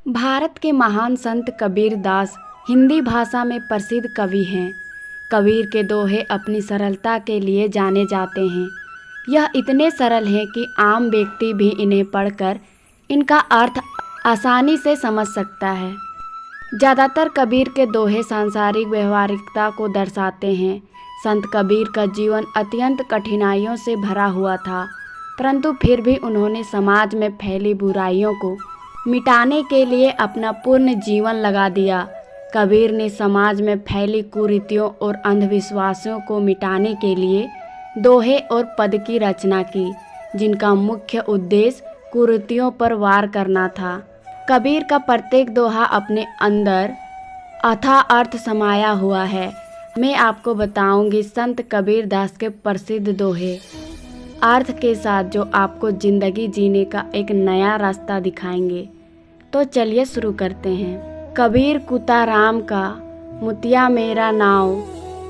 भारत के महान संत कबीर दास हिंदी भाषा में प्रसिद्ध कवि हैं। कबीर के दोहे अपनी सरलता के लिए जाने जाते हैं। यह इतने सरल हैं कि आम व्यक्ति भी इन्हें पढ़कर इनका अर्थ आसानी से समझ सकता है। ज़्यादातर कबीर के दोहे सांसारिक व्यवहारिकता को दर्शाते हैं। संत कबीर का जीवन अत्यंत कठिनाइयों से भरा हुआ था, परंतु फिर भी उन्होंने समाज में फैली बुराइयों को मिटाने के लिए अपना पूर्ण जीवन लगा दिया। कबीर ने समाज में फैली कुरीतियों और अंधविश्वासों को मिटाने के लिए दोहे और पद की रचना की, जिनका मुख्य उद्देश्य कुरीतियों पर वार करना था। कबीर का प्रत्येक दोहा अपने अंदर अथाह अर्थ समाया हुआ है। मैं आपको बताऊंगी संत कबीर दास के प्रसिद्ध दोहे अर्थ के साथ, जो आपको ज़िंदगी जीने का एक नया रास्ता दिखाएंगे। तो चलिए शुरू करते हैं। कबीर कुता राम का, मुतिया मेरा नाव,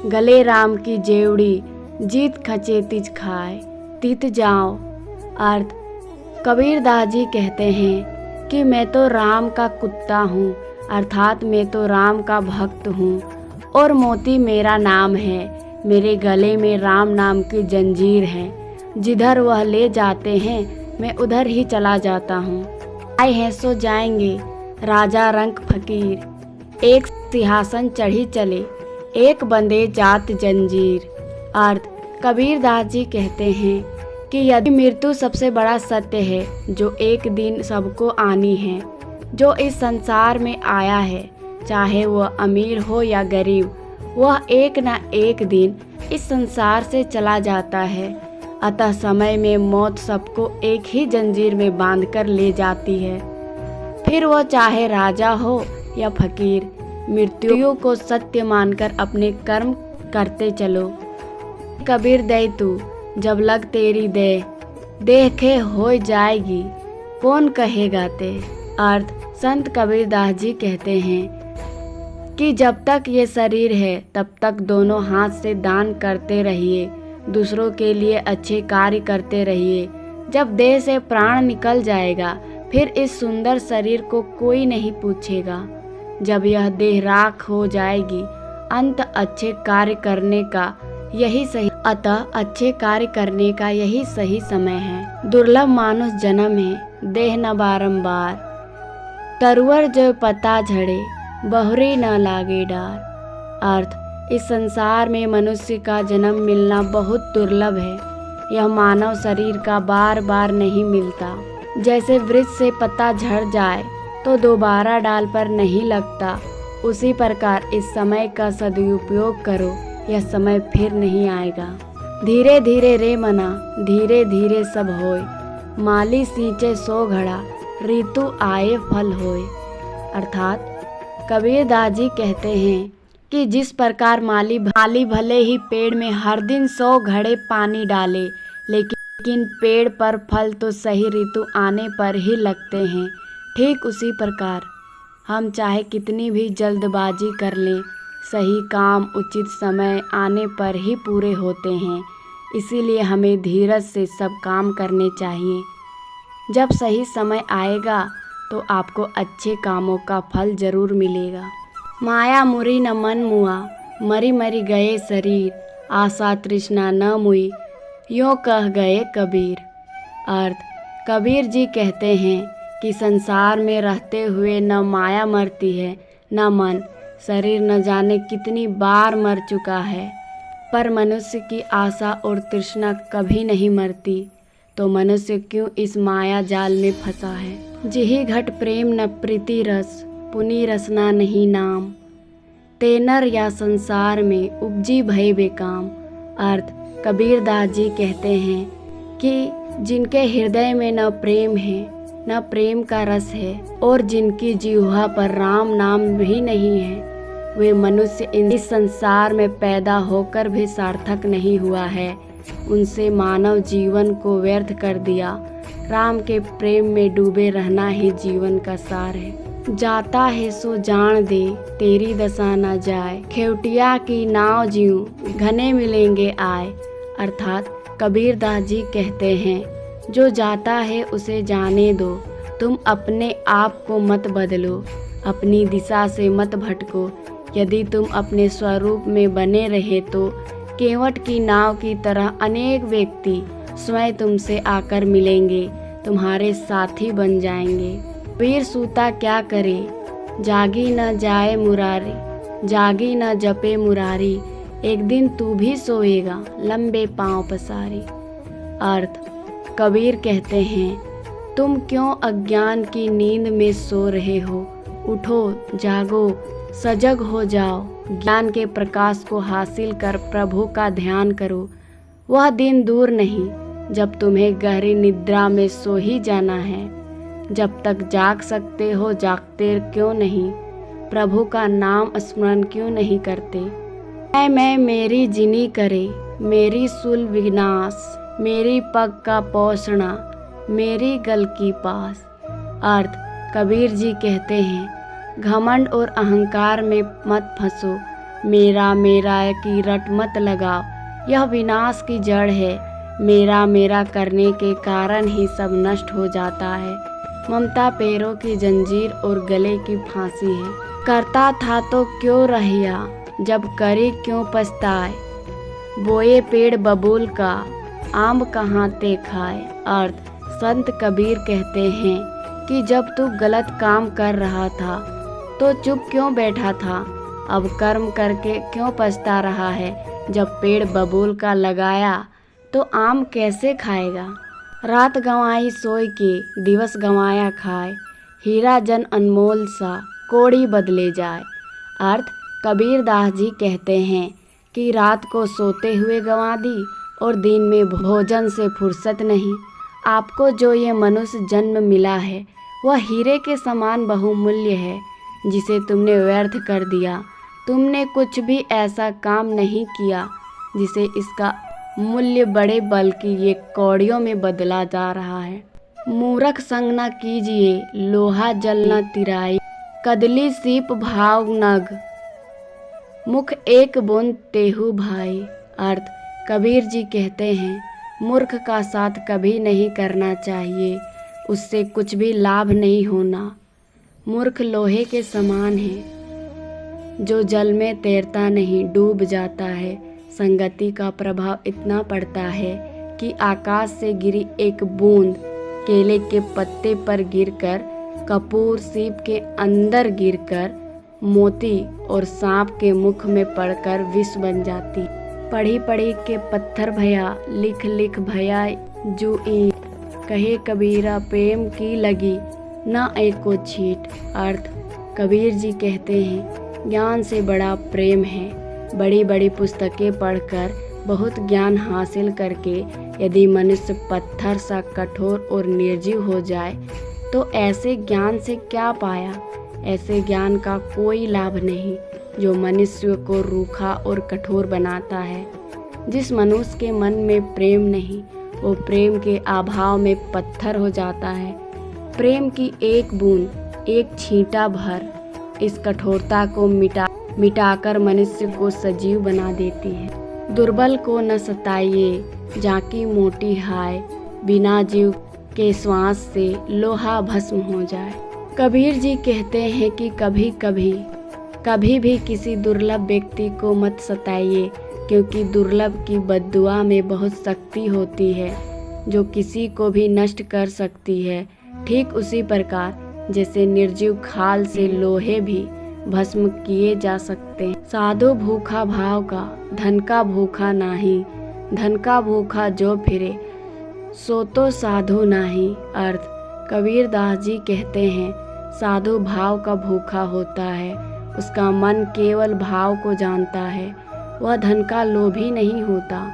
गले राम की जेवड़ी, जीत खचे तिज खाए, तीत जाओ। अर्थ: कबीर दास जी कहते हैं कि मैं तो राम का कुत्ता हूँ, अर्थात मैं तो राम का भक्त हूँ और मोती मेरा नाम है। मेरे गले में राम नाम की जंजीर है, जिधर वह ले जाते हैं मैं उधर ही चला जाता हूँ। आए हैं सो जाएंगे, राजा रंक फकीर, एक सिंहासन चढ़ी चले, एक बंदे जात जंजीर। अर्थ: कबीर दास जी कहते हैं कि यदि मृत्यु सबसे बड़ा सत्य है जो एक दिन सबको आनी है, जो इस संसार में आया है, चाहे वह अमीर हो या गरीब, वह एक न एक दिन इस संसार से चला जाता है। अतः समय में मौत सबको एक ही जंजीर में बांधकर ले जाती है। फिर वह चाहे राजा हो या फकीर, मृत्यु को सत्य मानकर अपने कर्म करते चलो। कबीर दे तू जब लग तेरी दे, देखे हो जाएगी कौन कहेगा ते। अर्थ: संत कबीर दास जी कहते हैं कि जब तक ये शरीर है तब तक दोनों हाथ से दान करते रहिए, दूसरों के लिए अच्छे कार्य करते रहिए। जब देह से प्राण निकल जाएगा फिर इस सुंदर शरीर को कोई नहीं पूछेगा। जब यह देह राख हो जाएगी, अंत अच्छे कार्य करने का यही सही अतः अच्छे कार्य करने का यही सही समय है। दुर्लभ मानुष जन्म है, देह न बारंबार, तरुवर जो पता झड़े, बहुरी न लागे डार। अर्थ: इस संसार में मनुष्य का जन्म मिलना बहुत दुर्लभ है। यह मानव शरीर का बार बार नहीं मिलता। जैसे वृक्ष से पत्ता झड़ जाए तो दोबारा डाल पर नहीं लगता, उसी प्रकार इस समय का सदुपयोग करो, यह समय फिर नहीं आएगा। धीरे धीरे रे मना, धीरे धीरे सब होय, माली सींचे सो घड़ा, ऋतु आए फल होय। अर्थात कबीर दास जी कहते हैं कि जिस प्रकार माली भले ही पेड़ में हर दिन 100 घड़े पानी डाले, लेकिन पेड़ पर फल तो सही ऋतु आने पर ही लगते हैं, ठीक उसी प्रकार हम चाहे कितनी भी जल्दबाजी कर लें, सही काम उचित समय आने पर ही पूरे होते हैं। इसीलिए हमें धीरज से सब काम करने चाहिए। जब सही समय आएगा तो आपको अच्छे कामों का फल जरूर मिलेगा। माया मुरी न मन मुआ, मरी मरी गए शरीर, आशा तृष्णा न मुई, यों कह गए कबीर। अर्थ: कबीर जी कहते हैं कि संसार में रहते हुए न माया मरती है, न मन। शरीर न जाने कितनी बार मर चुका है, पर मनुष्य की आशा और तृष्णा कभी नहीं मरती। तो मनुष्य क्यों इस माया जाल में फंसा है। जिहि घट प्रेम न प्रीति रस, पुनि रसना नहीं नाम, तेनर या संसार में उपजी भय बेकाम। अर्थ: कबीर दास जी कहते हैं कि जिनके हृदय में न प्रेम है, न प्रेम का रस है, और जिनकी जिह्वा पर राम नाम भी नहीं है, वे मनुष्य इस संसार में पैदा होकर भी सार्थक नहीं हुआ है। उनसे मानव जीवन को व्यर्थ कर दिया। राम के प्रेम में डूबे रहना ही जीवन का सार है। जाता है सो जान दे, तेरी दशा न जाए, खेवटिया की नाव जीऊं, घने मिलेंगे आए। अर्थात कबीर दास जी कहते हैं जो जाता है उसे जाने दो, तुम अपने आप को मत बदलो, अपनी दिशा से मत भटको। यदि तुम अपने स्वरूप में बने रहे तो केवट की नाव की तरह अनेक व्यक्ति स्वयं तुमसे आकर मिलेंगे, तुम्हारे साथी बन जाएंगे। वीर सूता क्या करे, जागी न जाए मुरारी, जागी न जपे मुरारी, एक दिन तू भी सोएगा लंबे पांव पसारी। अर्थ, कबीर कहते हैं, तुम क्यों अज्ञान की नींद में सो रहे हो, उठो, जागो, सजग हो जाओ, ज्ञान के प्रकाश को हासिल कर प्रभु का ध्यान करो। वह दिन दूर नहीं जब तुम्हें गहरी निद्रा में सो ही जाना है। जब तक जाग सकते हो जागते क्यों नहीं, प्रभु का नाम स्मरण क्यों नहीं करते। मैं मेरी जिनी करे, मेरी सुल विनाश, मेरी पग का पोषणा, मेरी गल की पास। अर्थ, कबीर जी कहते हैं, घमंड और अहंकार में मत फंसो, मेरा मेरा की रट मत लगाओ, यह विनाश की जड़ है। मेरा मेरा करने के कारण ही सब नष्ट हो जाता है। ममता पैरों की जंजीर और गले की फांसी है। करता था तो क्यों रहिया, जब करे क्यों पछताए, बोए पेड़ बबूल का, आम कहाँ ते खाए। अर्थ, संत कबीर कहते हैं कि जब तू गलत काम कर रहा था तो चुप क्यों बैठा था, अब कर्म करके क्यों पछता रहा है। जब पेड़ बबूल का लगाया तो आम कैसे खाएगा। रात गंवाई सोई के, दिवस गंवाया खाए, हीरा जन अनमोल सा, कोड़ी बदले जाए। अर्थ, कबीर दास जी कहते हैं कि रात को सोते हुए गंवा दी और दिन में भोजन से फुर्सत नहीं। आपको जो ये मनुष्य जन्म मिला है वह हीरे के समान बहुमूल्य है, जिसे तुमने व्यर्थ कर दिया। तुमने कुछ भी ऐसा काम नहीं किया जिसे इसका मूल्य बढ़े, बल्कि ये कौड़ियों में बदला जा रहा है। मूरख संग न कीजिए, लोहा जल न तिराई, कदली सीप भाव नग, मुख एक बूंद तेहु भाई। अर्थ, कबीर जी कहते हैं, मूर्ख का साथ कभी नहीं करना चाहिए, उससे कुछ भी लाभ नहीं होना। मूर्ख लोहे के समान है जो जल में तैरता नहीं, डूब जाता है। संगति का प्रभाव इतना पड़ता है कि आकाश से गिरी एक बूंद केले के पत्ते पर गिरकर, कपूर सीप के अंदर गिरकर, मोती और सांप के मुख में पड़कर विष बन जाती। पढ़ी पढ़ी के पत्थर भया, लिख लिख भया जुई, कहे कबीरा प्रेम की लगी न एको छीट। अर्थ, कबीर जी कहते हैं, ज्ञान से बड़ा प्रेम है। बड़ी बड़ी पुस्तकें पढ़कर बहुत ज्ञान हासिल करके यदि मनुष्य पत्थर सा कठोर और निर्जीव हो जाए तो ऐसे ज्ञान से क्या पाया। ऐसे ज्ञान का कोई लाभ नहीं जो मनुष्य को रूखा और कठोर बनाता है। जिस मनुष्य के मन में प्रेम नहीं, वो प्रेम के अभाव में पत्थर हो जाता है। प्रेम की एक बूंद, एक छींटा भर इस कठोरता को मिटाकर मनुष्य को सजीव बना देती है। दुर्बल को न सताइए, जाकी मोटी हाय, बिना जीव के श्वास से लोहा भस्म हो जाए। कबीर जी कहते हैं कि कभी भी किसी दुर्लभ व्यक्ति को मत सताइए, क्योंकि दुर्लभ की बद्दुआ में बहुत शक्ति होती है जो किसी को भी नष्ट कर सकती है। ठीक उसी प्रकार जैसे निर्जीव खाल से लोहे भी भस्म किए जा सकते हैं। साधु भूखा भाव का, धन का भूखा नाही, धन का भूखा जो फिरे सो तो साधु नाही। अर्थ, कबीर दास जी कहते हैं, साधु भाव का भूखा होता है, उसका मन केवल भाव को जानता है। वह धन का लोभी नहीं होता।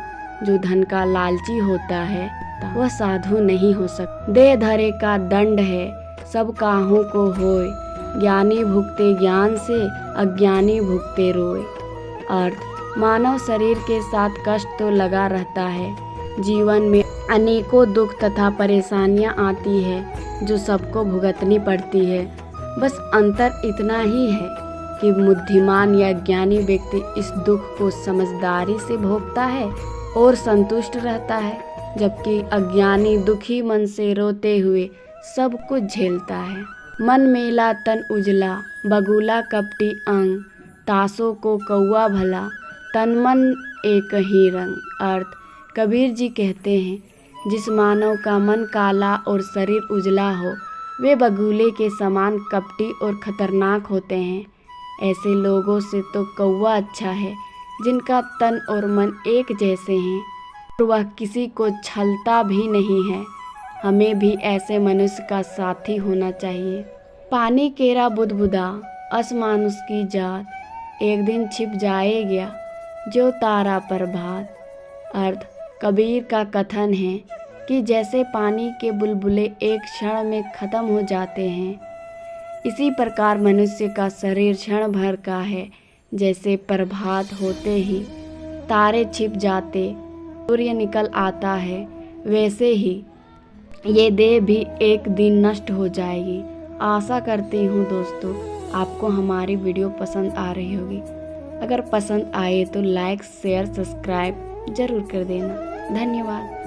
जो धन का लालची होता है वह साधु नहीं हो सकता। दे धरे का दंड है, सब काहू को होय, ज्ञानी भुगते ज्ञान से, अज्ञानी भुगते रोए। अर्थ, मानव शरीर के साथ कष्ट तो लगा रहता है। जीवन में अनेकों दुख तथा परेशानियां आती है जो सबको भुगतनी पड़ती है। बस अंतर इतना ही है कि बुद्धिमान या ज्ञानी व्यक्ति इस दुख को समझदारी से भोगता है और संतुष्ट रहता है, जबकि अज्ञानी दुखी मन से रोते हुए सब कुछ झेलता है। मन मेला तन उजला, बगुला कपटी अंग, तासों को कौआ भला, तन मन एक ही रंग। अर्थ, कबीर जी कहते हैं, जिस मानव का मन काला और शरीर उजला हो वे बगुले के समान कपटी और खतरनाक होते हैं। ऐसे लोगों से तो कौवा अच्छा है जिनका तन और मन एक जैसे हैं और वह किसी को छलता भी नहीं है। हमें भी ऐसे मनुष्य का साथी होना चाहिए। पानी केरा बुदबुदा, असमानुष की जात, एक दिन छिप जाएगा जो तारा प्रभात। अर्थ, कबीर का कथन है कि जैसे पानी के बुलबुले एक क्षण में खत्म हो जाते हैं, इसी प्रकार मनुष्य का शरीर क्षण भर का है। जैसे प्रभात होते ही तारे छिप जाते, सूर्य निकल आता है, वैसे ही ये देह भी एक दिन नष्ट हो जाएगी। आशा करती हूँ दोस्तों आपको हमारी वीडियो पसंद आ रही होगी। अगर पसंद आए तो लाइक, शेयर, सब्सक्राइब ज़रूर कर देना। धन्यवाद।